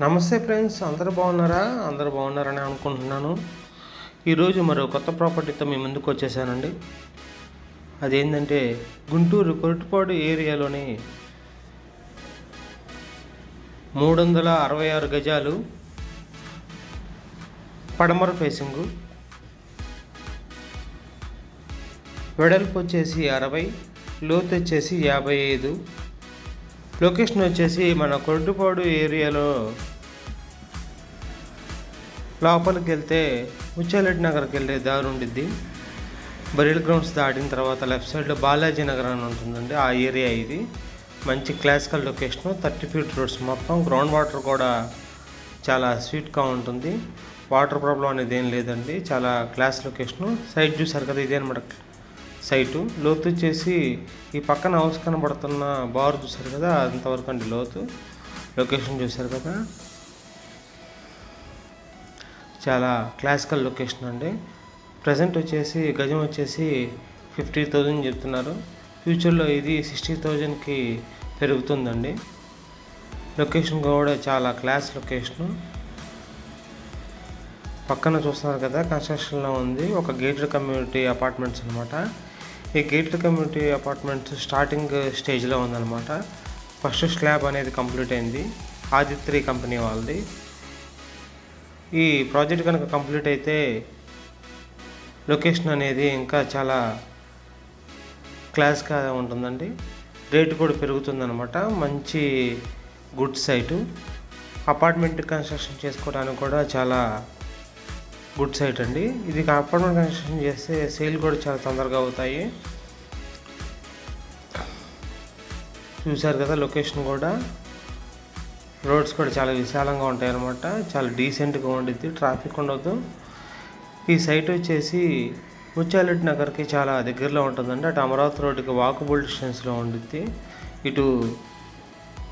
నమస్తే ఫ్రెండ్స్, అందరూ బాగున్నారని అనుకుంటున్నాను. ఈరోజు మరో కొత్త ప్రాపర్టీతో మీ ముందుకు వచ్చేసానండి. అదేంటంటే గుంటూరు కొరటిపాడు ఏరియాలోని 366 గజాలు, పడమర ఫేసింగు, వెడల్పు వచ్చేసి 60, లోతు వచ్చేసి 55. లొకేషన్ వచ్చేసి మన కొరటిపాడు ఏరియాలో లోపలికి వెళ్తే ముత్యాలరెడ్డి నగర్కి వెళ్ళే దారి ఉండిద్ది. బరీల్ గ్రౌండ్స్ దాటిన తర్వాత లెఫ్ట్ సైడ్లో బాలాజీ నగర్ అని ఉంటుందండి. ఆ ఏరియా ఇది మంచి క్లాసికల్ లొకేషను. 30 ఫీట్ రోడ్స్, మొత్తం గ్రౌండ్ వాటర్ కూడా చాలా స్వీట్గా ఉంటుంది. వాటర్ ప్రాబ్లం అనేది ఏం లేదండి. చాలా క్లాస్ లొకేషను. సైట్ చూసారు కదా, ఇదే అనమాట సైటు. లోతు వచ్చేసి ఈ పక్కన హౌస్ కనబడుతున్న బార్ చూసారు కదా, అంతవరకు అండి లోతు. లొకేషన్ చూసారు కదా, చాలా క్లాసికల్ లొకేషన్ అండి. ప్రజెంట్ వచ్చేసి గజం వచ్చేసి 50,000 చెప్తున్నారు. ఫ్యూచర్లో ఇది 60,000కి పెరుగుతుందండి. లొకేషన్ కూడా చాలా క్లాస్ లొకేషను. పక్కన చూస్తున్నారు కదా, కన్స్ట్రక్షన్లో ఉంది. ఒక గేటెడ్ కమ్యూనిటీ అపార్ట్మెంట్స్ అనమాట. ఈ గేటెడ్ కమ్యూనిటీ అపార్ట్మెంట్స్ స్టార్టింగ్ స్టేజ్లో ఉందన్నమాట. ఫస్ట్ స్లాబ్ అనేది కంప్లీట్ అయింది, ఆదిత్రి కంపెనీ వాళ్ళది. ఈ ప్రాజెక్ట్ కనుక కంప్లీట్ అయితే లొకేషన్ అనేది ఇంకా చాలా క్లాస్గా ఉంటుందండి. రేటు కూడా పెరుగుతుందన్నమాట. మంచి గుడ్ సైటు. అపార్ట్మెంట్ కన్స్ట్రక్షన్ చేసుకోవడానికి కూడా చాలా గుడ్ సైట్ అండి. ఇది అపార్ట్మెంట్ కన్స్ట్రక్షన్ చేస్తే సేల్ కూడా చాలా తొందరగా అవుతాయి. చూసారు కదా, లొకేషన్ కూడా, రోడ్స్ కూడా చాలా విశాలంగా ఉంటాయి అన్నమాట. చాలా డీసెంట్గా ఉండిద్ది, ట్రాఫిక్ ఉండదు. ఈ సైట్ వచ్చేసి ముత్యాలరెడ్డి నగర్కి చాలా దగ్గరలో ఉంటుందండి. అటు అమరావతి రోడ్డుకి వాకబుల్ డిస్టెన్స్లో ఉండిద్ది. ఇటు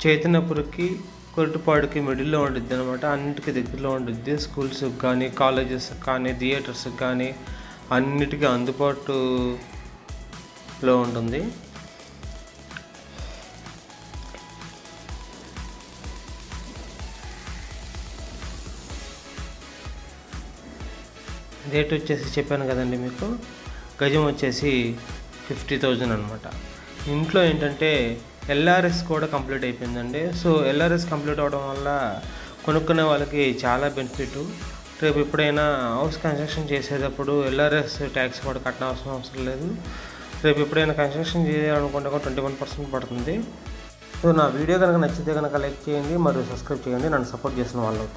చైతన్యపురికి, కొరటిపాడుకి మిడిల్లో ఉండిద్ది అనమాట. అన్నిటికీ దగ్గరలో ఉండిద్ది. స్కూల్స్కి కానీ, కాలేజెస్కి కానీ, థియేటర్స్కి కానీ అన్నిటికీ అందుబాటులో ఉంటుంది. రేట్ వచ్చేసి చెప్పాను కదండి మీకు, గజం వచ్చేసి 50,000 అనమాట. ఇంట్లో ఏంటంటే ఎల్ఆర్ఎస్ కూడా కంప్లీట్ అయిపోయిందండి. సో ఎల్ఆర్ఎస్ కంప్లీట్ అవ్వడం వల్ల కొనుక్కునే వాళ్ళకి చాలా బెనిఫిట్. రేపు ఎప్పుడైనా హౌస్ కన్స్ట్రక్షన్ చేసేటప్పుడు ఎల్ఆర్ఎస్ ట్యాక్స్ కూడా కట్టనవసరం అవసరం లేదు. రేపు ఎప్పుడైనా కన్స్ట్రక్షన్ చేయాలనుకుంటే 21% పడుతుంది. సో నా వీడియో కనుక నచ్చితే కనుక లైక్ చేయండి, మరియు సబ్స్క్రైబ్ చేయండి. నన్ను సపోర్ట్ చేసిన వాళ్ళు అవుతారు.